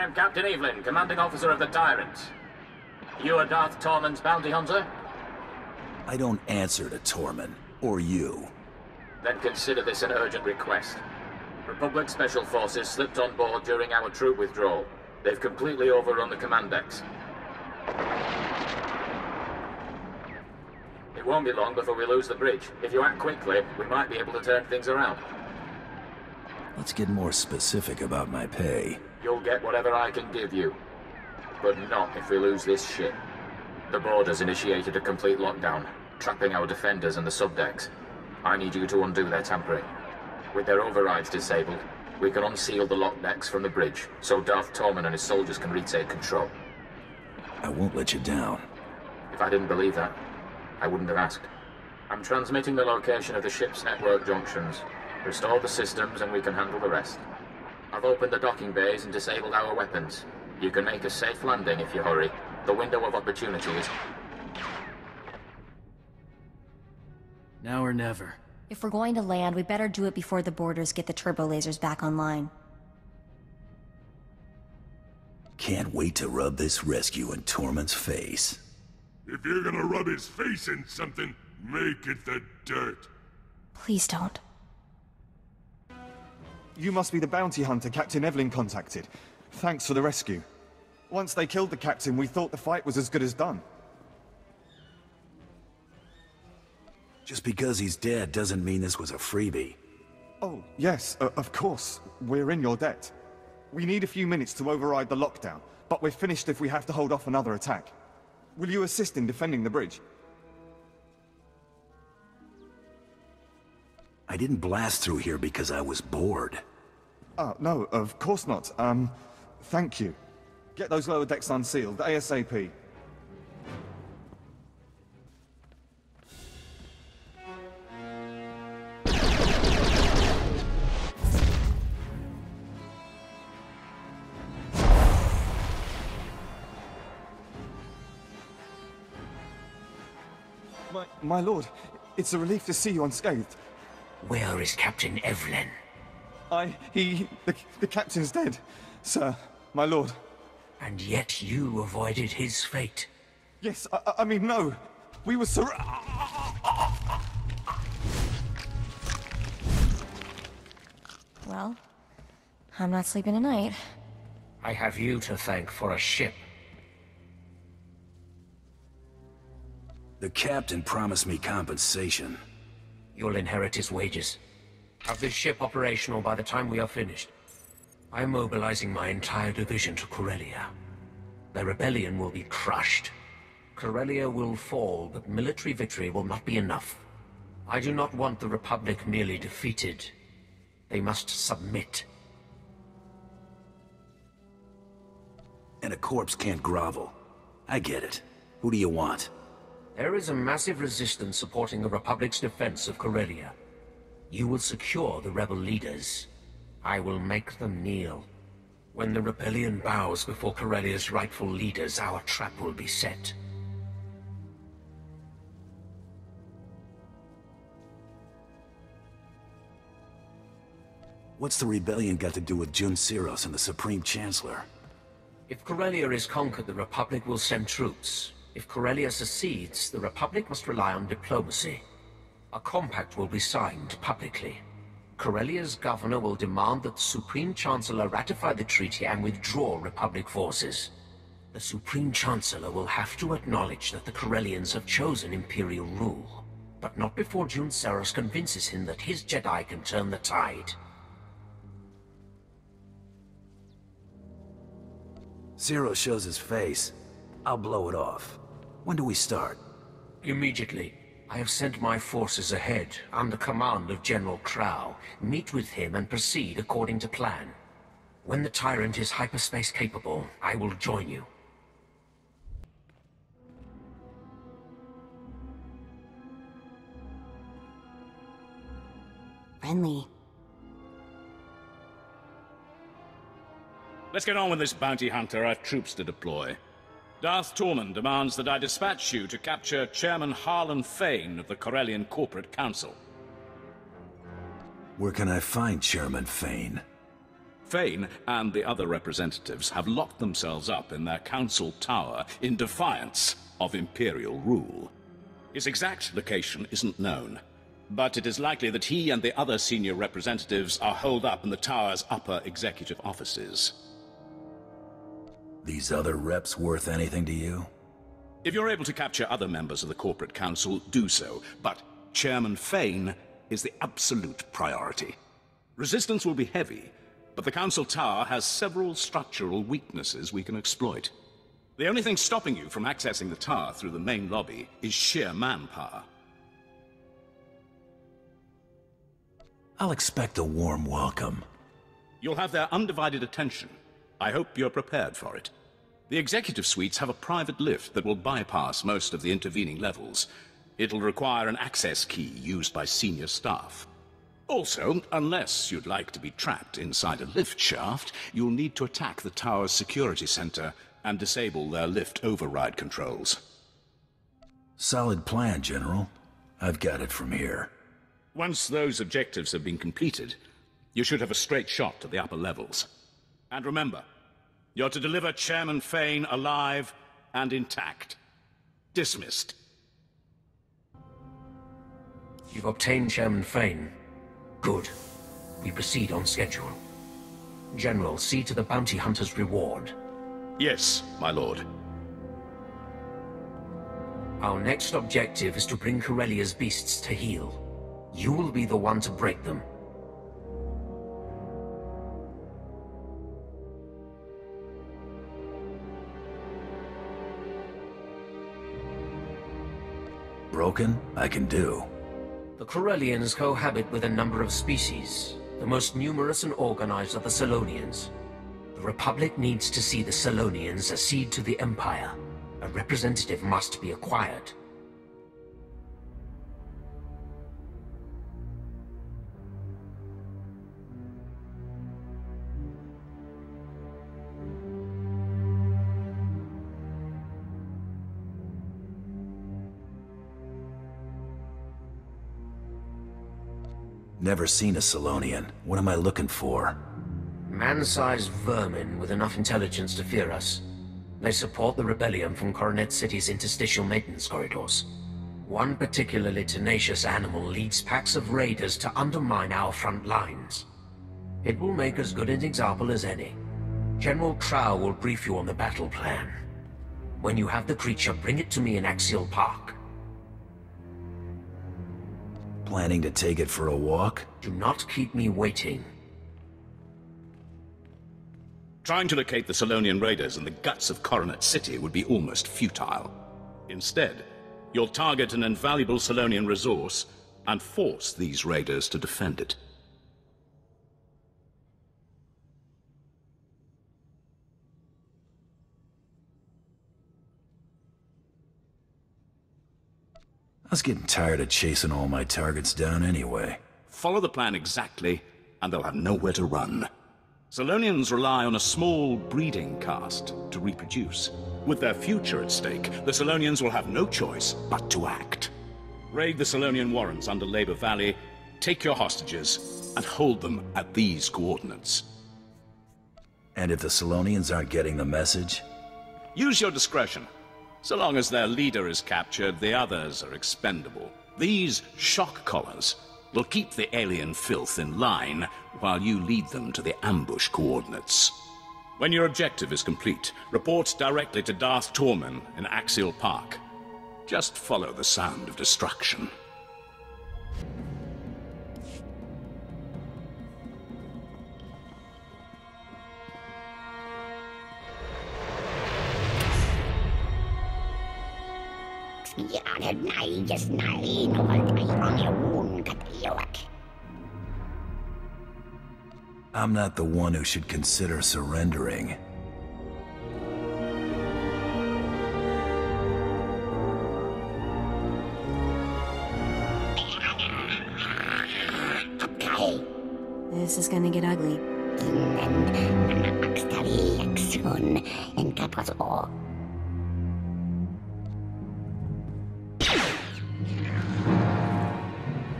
am Captain Evelyn, commanding officer of the Tyrant. You are Darth Tormund's bounty hunter? I don't answer to Tormund, or you. Then consider this an urgent request. Republic Special Forces slipped on board during our troop withdrawal. They've completely overrun the command decks. It won't be long before we lose the bridge. If you act quickly, we might be able to turn things around. Let's get more specific about my pay. You'll get whatever I can give you. But not if we lose this ship. The Boarders initiated a complete lockdown, trapping our defenders and the subdecks. I need you to undo their tampering. With their overrides disabled, we can unseal the locked decks from the bridge, so Darth Tormund and his soldiers can retake control. I won't let you down. If I didn't believe that, I wouldn't have asked. I'm transmitting the location of the ship's network junctions. Restore the systems and we can handle the rest. I've opened the docking bays and disabled our weapons. You can make a safe landing if you hurry. The window of opportunity is... Now or never. If we're going to land, we better do it before the Boarders get the turbo lasers back online. Can't wait to rub this rescue in Tormund's face. If you're gonna rub his face in something, make it the dirt. Please don't. You must be the bounty hunter Captain Evelyn contacted. Thanks for the rescue. Once they killed the captain, we thought the fight was as good as done. Just because he's dead doesn't mean this was a freebie. Oh, yes, of course. We're in your debt. We need a few minutes to override the lockdown, but we're finished if we have to hold off another attack. Will you assist in defending the bridge? I didn't blast through here because I was bored. No, of course not. Thank you. Get those lower decks unsealed, ASAP. My lord, it's a relief to see you unscathed. Where is Captain Evelyn? The captain's dead, sir, my lord. And yet you avoided his fate. Yes, I mean, no. We were Well, I'm not sleeping tonight. I have you to thank for a ship. The captain promised me compensation. You'll inherit his wages. Have this ship operational by the time we are finished. I am mobilizing my entire division to Corellia. The rebellion will be crushed. Corellia will fall, but military victory will not be enough. I do not want the Republic merely defeated. They must submit. And a corpse can't grovel. I get it. Who do you want? There is a massive resistance supporting the Republic's defense of Corellia. You will secure the rebel leaders. I will make them kneel. When the rebellion bows before Corellia's rightful leaders, our trap will be set. What's the rebellion got to do with Jun Siros and the Supreme Chancellor? If Corellia is conquered, the Republic will send troops. If Corellia secedes, the Republic must rely on diplomacy. A compact will be signed publicly. Corellia's governor will demand that the Supreme Chancellor ratify the treaty and withdraw Republic forces. The Supreme Chancellor will have to acknowledge that the Corellians have chosen Imperial rule, but not before Jun Siros convinces him that his Jedi can turn the tide. Siros shows his face. I'll blow it off. When do we start? Immediately. I have sent my forces ahead, under command of General Crow. Meet with him and proceed according to plan. When the Tyrant is hyperspace capable, I will join you. Renly. Let's get on with this bounty hunter. I've troops to deploy. Darth Tormund demands that I dispatch you to capture Chairman Harlan Fane of the Corellian Corporate Council. Where can I find Chairman Fane? Fane and the other representatives have locked themselves up in their council tower in defiance of Imperial rule. His exact location isn't known, but it is likely that he and the other senior representatives are holed up in the tower's upper executive offices. These other reps worth anything to you? If you're able to capture other members of the corporate council, do so, but Chairman Fane is the absolute priority. Resistance will be heavy, but the council tower has several structural weaknesses we can exploit. The only thing stopping you from accessing the tower through the main lobby is sheer manpower. I'll expect a warm welcome. You'll have their undivided attention. I hope you're prepared for it. The executive suites have a private lift that will bypass most of the intervening levels. It'll require an access key used by senior staff. Also, unless you'd like to be trapped inside a lift shaft, you'll need to attack the tower's security center and disable their lift override controls. Solid plan, General. I've got it from here. Once those objectives have been completed, you should have a straight shot to the upper levels. And remember, you're to deliver Chairman Fane alive and intact. Dismissed. You've obtained Chairman Fane. Good. We proceed on schedule. General, see to the bounty hunter's reward. Yes, my lord. Our next objective is to bring Corellia's beasts to heel. You will be the one to break them. Broken? I can do. The Corellians cohabit with a number of species. The most numerous and organized are the Selonians. The Republic needs to see the Selonians accede to the Empire. A representative must be acquired. Never seen a Selonian. What am I looking for? Man-sized vermin with enough intelligence to fear us. They support the rebellion from Coronet City's interstitial maintenance corridors. One particularly tenacious animal leads packs of raiders to undermine our front lines. It will make as good an example as any. General Trow will brief you on the battle plan. When you have the creature, bring it to me in Axial Park. Planning to take it for a walk? Do not keep me waiting. Trying to locate the Selonian raiders in the guts of Coronet City would be almost futile. Instead, you'll target an invaluable Selonian resource and force these raiders to defend it. I was getting tired of chasing all my targets down anyway. Follow the plan exactly, and they'll have nowhere to run. Selonians rely on a small breeding caste to reproduce. With their future at stake, the Selonians will have no choice but to act. Raid the Selonian warrens under Labor Valley, take your hostages, and hold them at these coordinates. And if the Selonians aren't getting the message? Use your discretion. So long as their leader is captured, the others are expendable. These shock collars will keep the alien filth in line while you lead them to the ambush coordinates. When your objective is complete, report directly to Darth Torman in Axial Park. Just follow the sound of destruction. I'm not the one who should consider surrendering. This is gonna get ugly.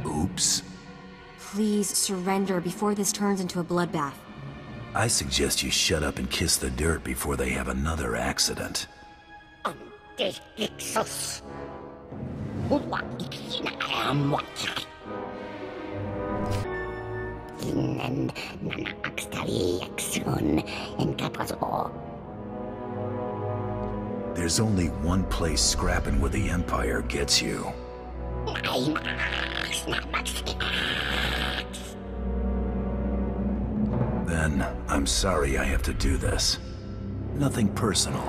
Oops. Please surrender before this turns into a bloodbath. I suggest you shut up and kiss the dirt before they have another accident. There's only one place scrapping with the Empire gets you. Then, I'm sorry I have to do this. Nothing personal.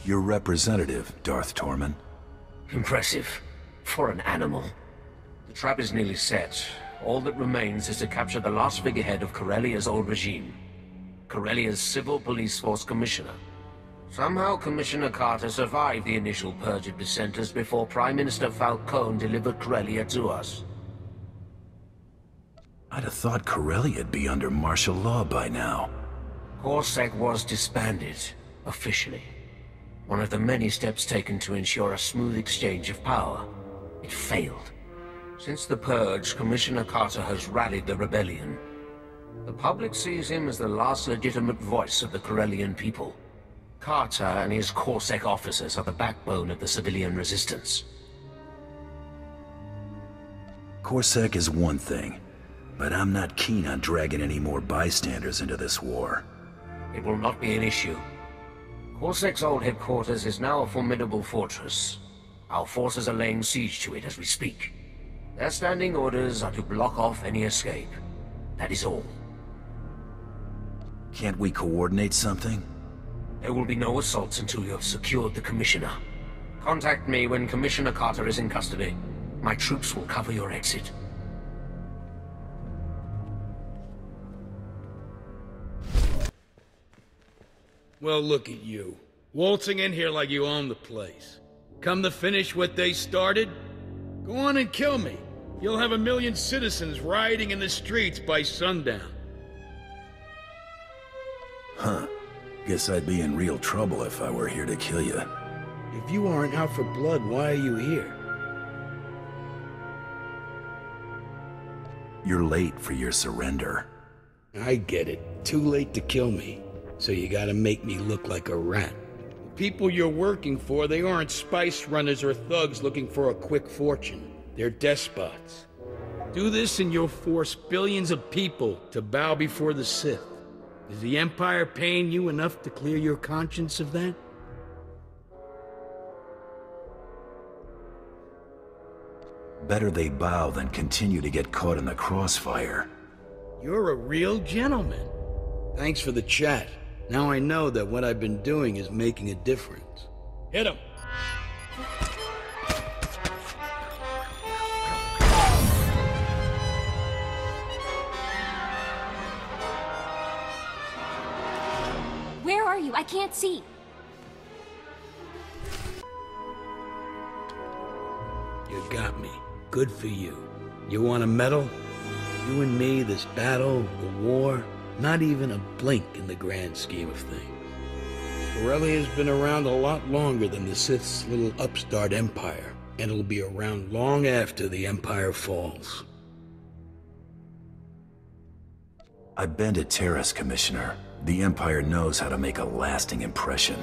Your representative, Darth Tormund. Impressive. For an animal. The trap is nearly set. All that remains is to capture the last figurehead of Corellia's old regime. Corellia's Civil Police Force Commissioner. Somehow Commissioner Carter survived the initial purge of dissenters before Prime Minister Falcone delivered Corellia to us. I'd have thought Corellia'd be under martial law by now. CorSec was disbanded, officially. One of the many steps taken to ensure a smooth exchange of power. It failed. Since the purge, Commissioner Carter has rallied the rebellion. The public sees him as the last legitimate voice of the Corellian people. Carter and his CorSec officers are the backbone of the civilian resistance. CorSec is one thing, but I'm not keen on dragging any more bystanders into this war. It will not be an issue. CorSec's old headquarters is now a formidable fortress. Our forces are laying siege to it as we speak. Their standing orders are to block off any escape. That is all. Can't we coordinate something? There will be no assaults until you have secured the Commissioner. Contact me when Commissioner Carter is in custody. My troops will cover your exit. Well, look at you. Waltzing in here like you own the place. Come to finish what they started? Go on and kill me. You'll have 1 million citizens rioting in the streets by sundown. Huh. Guess I'd be in real trouble if I were here to kill you. If you aren't out for blood, why are you here? You're late for your surrender. I get it. Too late to kill me. So you gotta make me look like a rat. The people you're working for, they aren't spice runners or thugs looking for a quick fortune. They're despots. Do this and you'll force billions of people to bow before the Sith. Is the Empire paying you enough to clear your conscience of that? Better they bow than continue to get caught in the crossfire. You're a real gentleman. Thanks for the chat. Now I know that what I've been doing is making a difference. Hit him! Where are you? I can't see. You got me. Good for you. You want a medal? You and me, this battle, the war, not even a blink in the grand scheme of things. Corellia's been around a lot longer than the Sith's little upstart empire, and it'll be around long after the Empire falls. I've been to Terrace, Commissioner. The Empire knows how to make a lasting impression.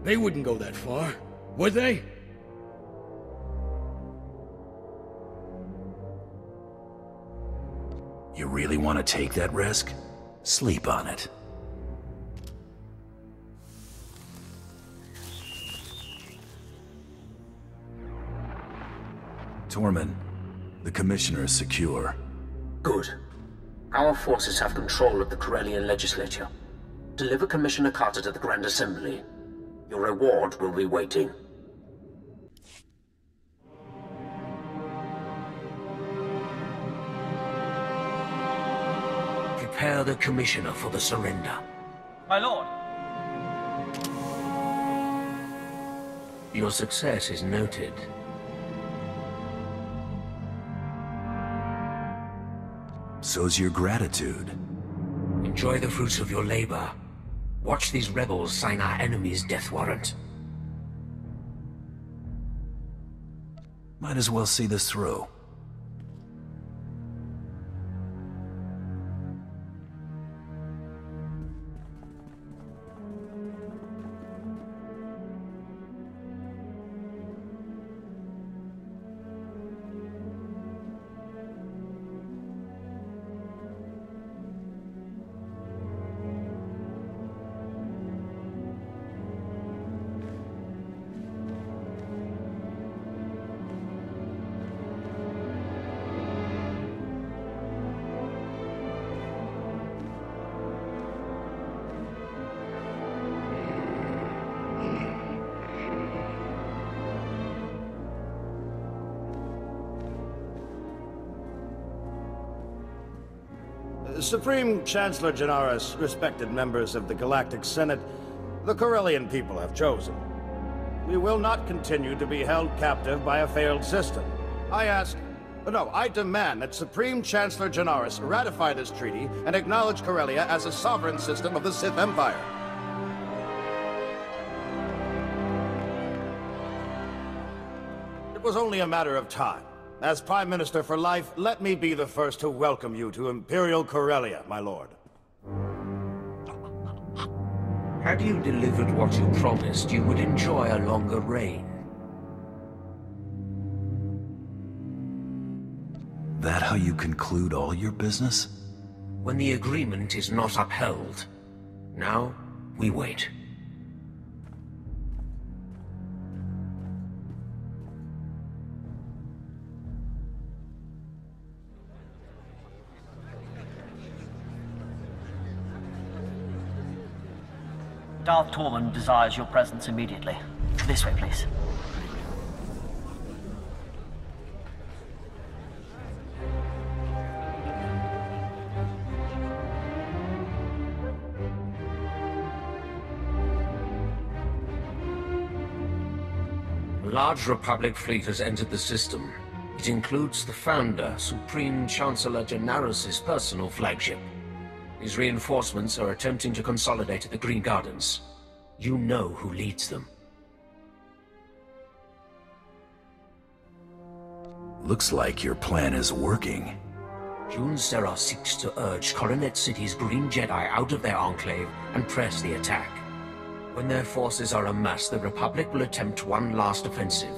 They wouldn't go that far, would they? You really want to take that risk? Sleep on it. Tormund, the Commissioner is secure. Good. Our forces have control of the Corellian legislature. Deliver Commissioner Carter to the Grand Assembly. Your reward will be waiting. Prepare the Commissioner for the surrender. My lord. Your success is noted. So's your gratitude. Enjoy the fruits of your labor. Watch these rebels sign our enemy's death warrant. Might as well see this through. Supreme Chancellor Janaris, respected members of the Galactic Senate, the Corellian people have chosen. We will not continue to be held captive by a failed system. I demand that Supreme Chancellor Janaris ratify this treaty and acknowledge Corellia as a sovereign system of the Sith Empire. It was only a matter of time. As Prime Minister for Life, let me be the first to welcome you to Imperial Corellia, my lord. Had you delivered what you promised, you would enjoy a longer reign. That how you conclude all your business? When the agreement is not upheld. Now, we wait. Darth Tormund desires your presence immediately. This way, please. A large Republic fleet has entered the system. It includes the Founder, Supreme Chancellor Janaris' personal flagship. His reinforcements are attempting to consolidate at the Green Gardens. You know who leads them. Looks like your plan is working. Jun Serra seeks to urge Coronet City's Green Jedi out of their enclave and press the attack. When their forces are amassed, the Republic will attempt one last offensive.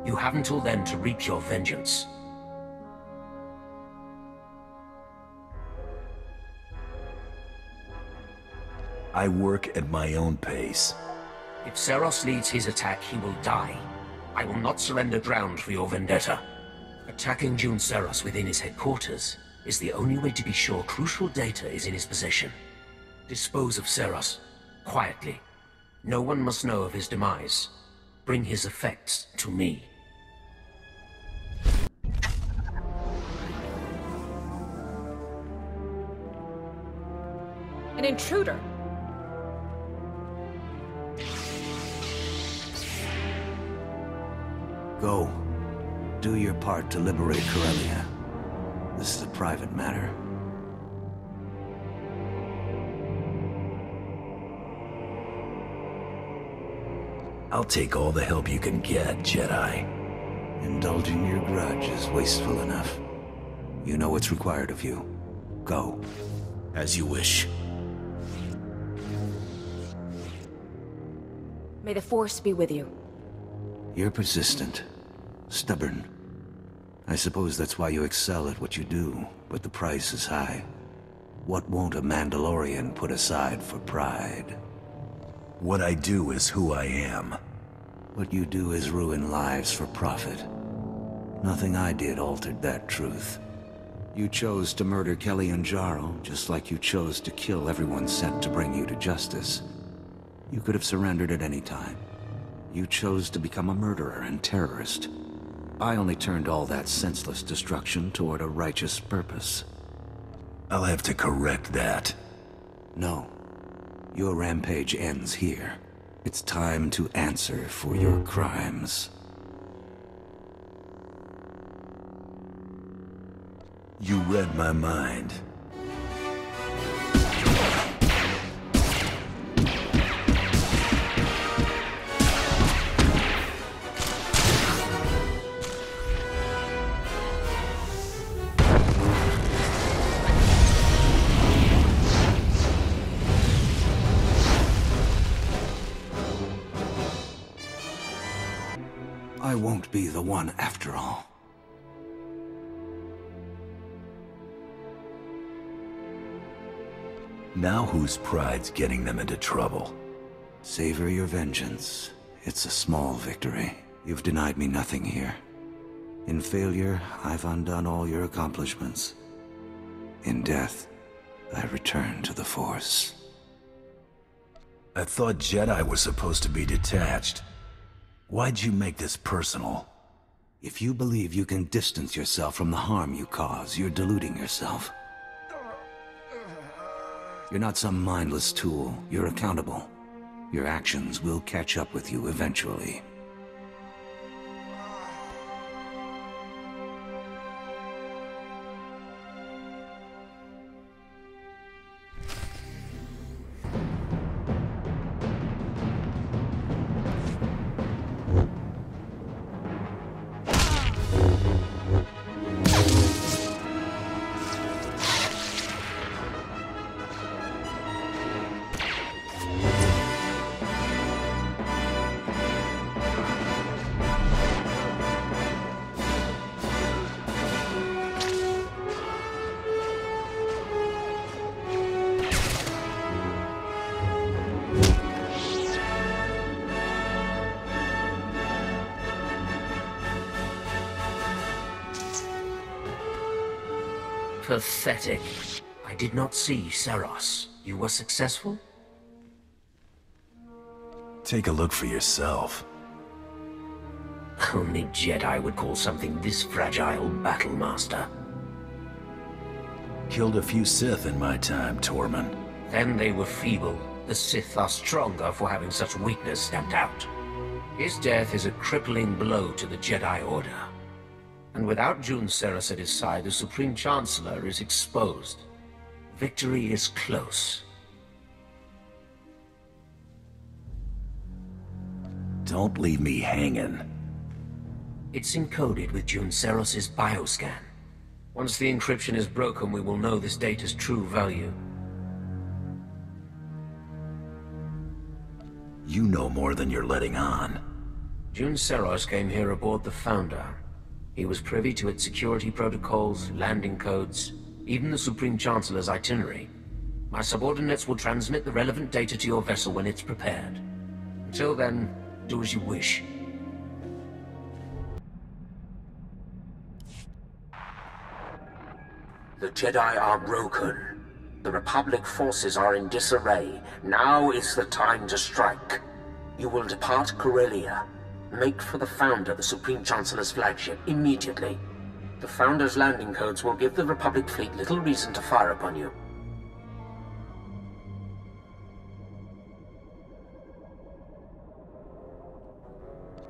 You have until then to reap your vengeance. I work at my own pace. If Seros leads his attack, he will die. I will not surrender ground for your vendetta. Attacking Jun Seros within his headquarters is the only way to be sure crucial data is in his possession. Dispose of Seros, quietly. No one must know of his demise. Bring his effects to me. An intruder! Go. Do your part to liberate Corellia. This is a private matter. I'll take all the help you can get, Jedi. Indulging your grudge is wasteful enough. You know what's required of you. Go. As you wish. May the Force be with you. You're persistent. Stubborn. I suppose that's why you excel at what you do, but the price is high. What won't a Mandalorian put aside for pride? What I do is who I am. What you do is ruin lives for profit. Nothing I did altered that truth. You chose to murder Kelly and Jarl, just like you chose to kill everyone sent to bring you to justice. You could have surrendered at any time. You chose to become a murderer and terrorist. I only turned all that senseless destruction toward a righteous purpose. I'll have to correct that. No. Your rampage ends here. It's time to answer for your crimes. You read my mind. I won't be the one after all. Now whose pride's getting them into trouble? Savor your vengeance. It's a small victory. You've denied me nothing here. In failure, I've undone all your accomplishments. In death, I return to the Force. I thought Jedi was supposed to be detached. Why'd you make this personal? If you believe you can distance yourself from the harm you cause, you're deluding yourself. You're not some mindless tool. You're accountable. Your actions will catch up with you eventually. Pathetic. I did not see Seros. You were successful? Take a look for yourself. Only Jedi would call something this fragile Battlemaster. Killed a few Sith in my time, Tormund. Then they were feeble. The Sith are stronger for having such weakness stamped out. His death is a crippling blow to the Jedi Order. And without June Seros at his side, the Supreme Chancellor is exposed. Victory is close. Don't leave me hanging. It's encoded with June Seros' bioscan. Once the encryption is broken, we will know this data's true value. You know more than you're letting on. June Seros came here aboard the Founder. He was privy to its security protocols, landing codes, even the Supreme Chancellor's itinerary. My subordinates will transmit the relevant data to your vessel when it's prepared. Until then, do as you wish. The Jedi are broken. The Republic forces are in disarray. Now is the time to strike. You will depart Corellia. Make for the Founder, the Supreme Chancellor's flagship, immediately. The Founder's landing codes will give the Republic fleet little reason to fire upon you.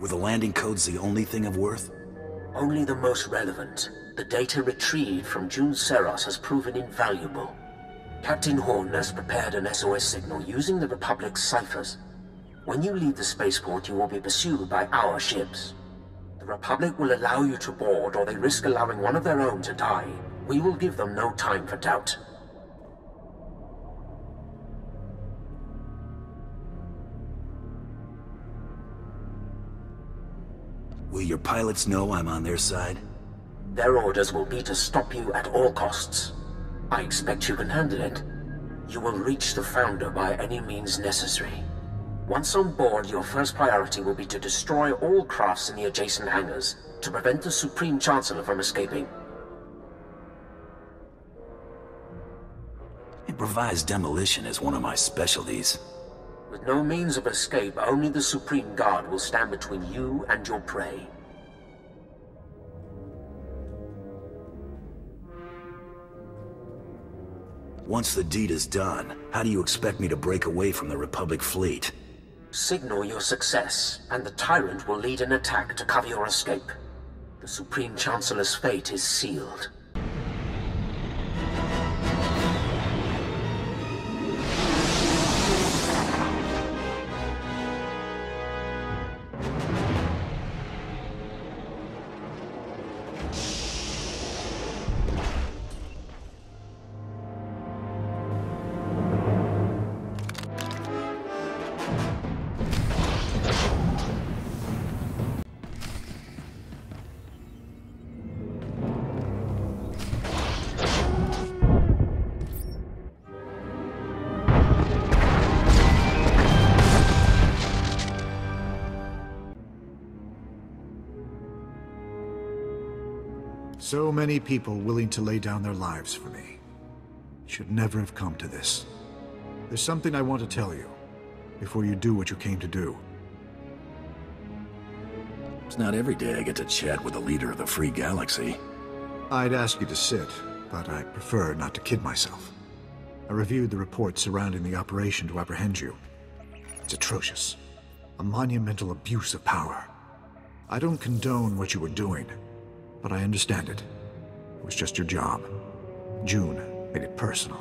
Were the landing codes the only thing of worth? Only the most relevant. The data retrieved from June Seros has proven invaluable. Captain Horn has prepared an SOS signal using the Republic's ciphers. When you leave the spaceport, you will be pursued by our ships. The Republic will allow you to board, or they risk allowing one of their own to die. We will give them no time for doubt. Will your pilots know I'm on their side? Their orders will be to stop you at all costs. I expect you can handle it. You will reach the Founder by any means necessary. Once on board, your first priority will be to destroy all crafts in the adjacent hangars, to prevent the Supreme Chancellor from escaping. Improvised demolition is one of my specialties. With no means of escape, only the Supreme Guard will stand between you and your prey. Once the deed is done, how do you expect me to break away from the Republic fleet? Signal your success, and the Tyrant will lead an attack to cover your escape. The Supreme Chancellor's fate is sealed. So many people willing to lay down their lives for me. Should never have come to this. There's something I want to tell you, before you do what you came to do. It's not every day I get to chat with the leader of the Free Galaxy. I'd ask you to sit, but I prefer not to kid myself. I reviewed the reports surrounding the operation to apprehend you. It's atrocious. A monumental abuse of power. I don't condone what you were doing, but I understand it. It was just your job. June made it personal.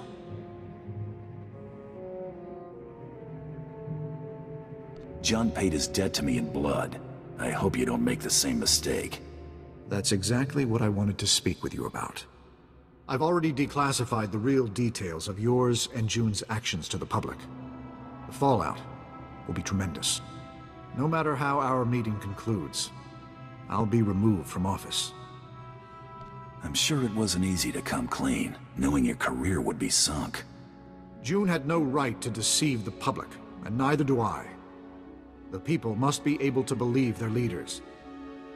John paid his debt to me in blood. I hope you don't make the same mistake. That's exactly what I wanted to speak with you about. I've already declassified the real details of yours and June's actions to the public. The fallout will be tremendous. No matter how our meeting concludes, I'll be removed from office. I'm sure it wasn't easy to come clean, knowing your career would be sunk. June had no right to deceive the public, and neither do I. The people must be able to believe their leaders.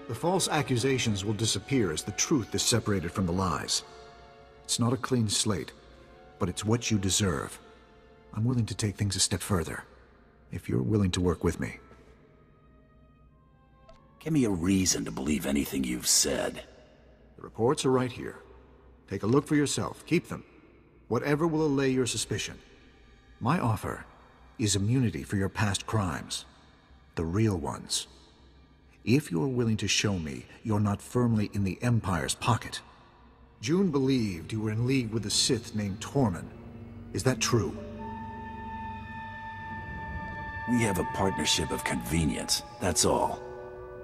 The false accusations will disappear as the truth is separated from the lies. It's not a clean slate, but it's what you deserve. I'm willing to take things a step further, if you're willing to work with me. Give me a reason to believe anything you've said. The reports are right here. Take a look for yourself. Keep them. Whatever will allay your suspicion. My offer is immunity for your past crimes. The real ones. If you're willing to show me you're not firmly in the Empire's pocket. June believed you were in league with a Sith named Tormund. Is that true? We have a partnership of convenience, that's all.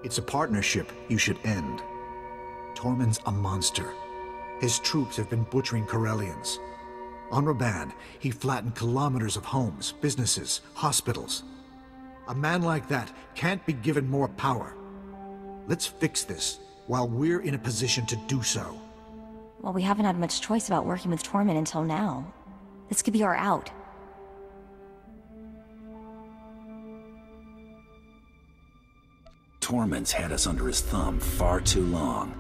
It's a partnership you should end. Tormund's a monster. His troops have been butchering Corellians. On Raban, he flattened kilometers of homes, businesses, hospitals. A man like that can't be given more power. Let's fix this while we're in a position to do so. Well, we haven't had much choice about working with Tormund until now. This could be our out. Tormund's had us under his thumb far too long.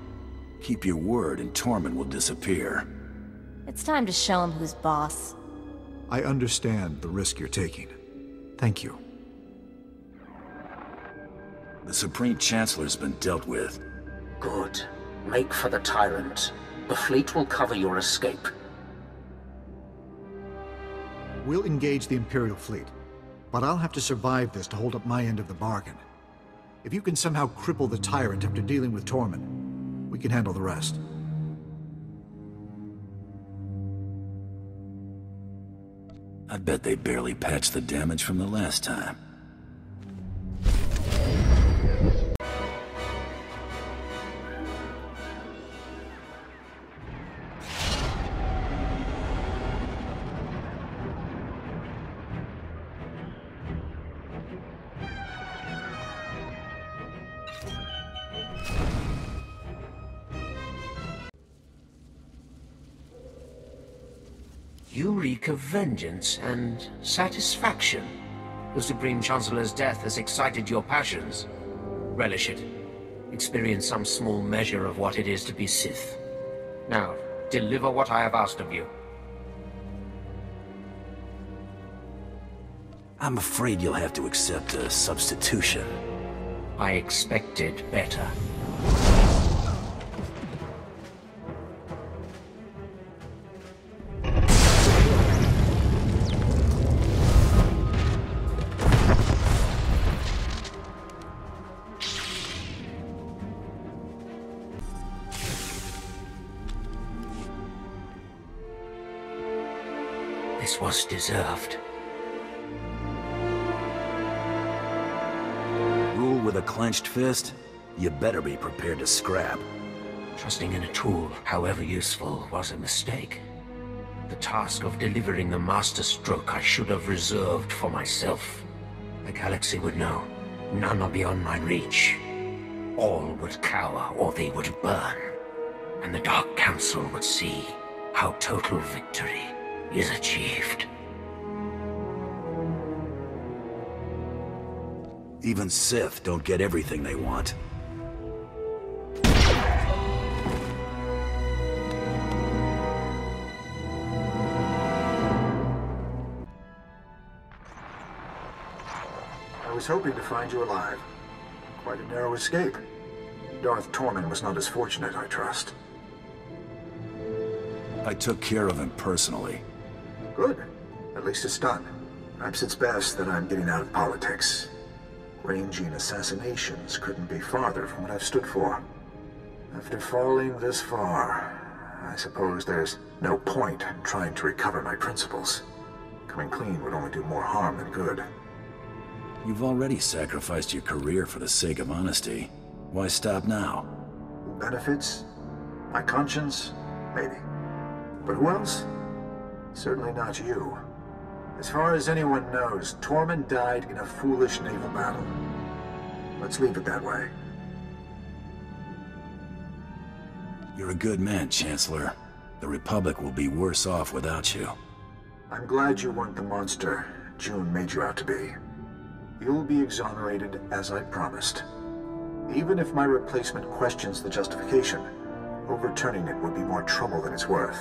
Keep your word and Tormund will disappear. It's time to show him who's boss. I understand the risk you're taking. Thank you. The Supreme Chancellor's been dealt with. Good. Make for the Tyrant. The fleet will cover your escape. We'll engage the Imperial fleet, but I'll have to survive this to hold up my end of the bargain. If you can somehow cripple the Tyrant after dealing with Tormund, we can handle the rest. I bet they barely patched the damage from the last time. You reek of vengeance and satisfaction. The Supreme Chancellor's death has excited your passions. Relish it. Experience some small measure of what it is to be Sith. Now, deliver what I have asked of you. I'm afraid you'll have to accept a substitution. I expected better. This was deserved. Rule with a clenched fist? You better be prepared to scrap. Trusting in a tool, however useful, was a mistake. The task of delivering the master stroke I should have reserved for myself. The galaxy would know. None are beyond my reach. All would cower or they would burn. And the Dark Council would see how total victory is achieved. Even Sith don't get everything they want. was hoping to find you alive. Quite a narrow escape. Darth Tormund was not as fortunate, I trust. I took care of him personally. Good. At least it's done. Perhaps it's best that I'm getting out of politics. Ranging assassinations couldn't be farther from what I've stood for. After falling this far, I suppose there's no point in trying to recover my principles. Coming clean would only do more harm than good. You've already sacrificed your career for the sake of honesty. Why stop now? Benefits? My conscience? Maybe. But who else? Certainly not you. As far as anyone knows, Tormund died in a foolish naval battle. Let's leave it that way. You're a good man, Chancellor. The Republic will be worse off without you. I'm glad you weren't the monster June made you out to be. You'll be exonerated as I promised. Even if my replacement questions the justification, overturning it would be more trouble than it's worth.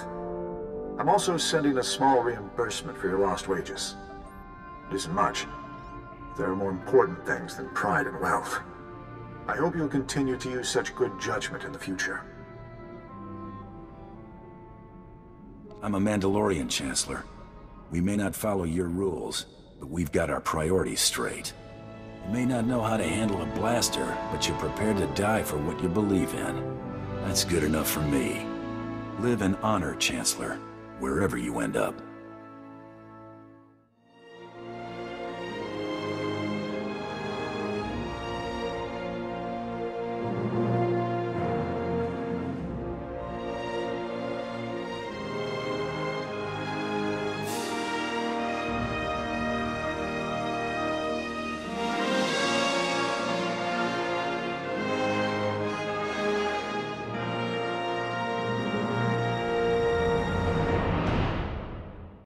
I'm also sending a small reimbursement for your lost wages. It isn't much. There are more important things than pride and wealth. I hope you'll continue to use such good judgment in the future. I'm a Mandalorian, Chancellor. We may not follow your rules, but we've got our priorities straight. You may not know how to handle a blaster, but you're prepared to die for what you believe in. That's good enough for me. Live in honor, Chancellor, wherever you end up.